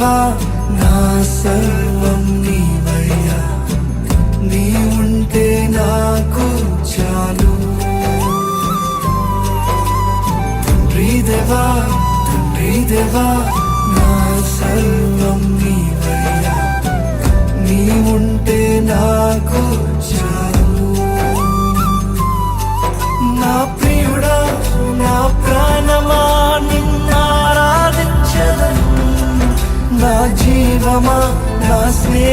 దేవా నా సర్వం నీవయ్యా, నీ ఉంటే నాకు చాలు. తండ్రి దేవా నా సర్వం నీవయ్యా, నీ ఉంటే నాకు చాలు. నా ప్రియుడా నా ప్రాణమా నిన్నారాధించదను, నా జీవమా నా స్నేహ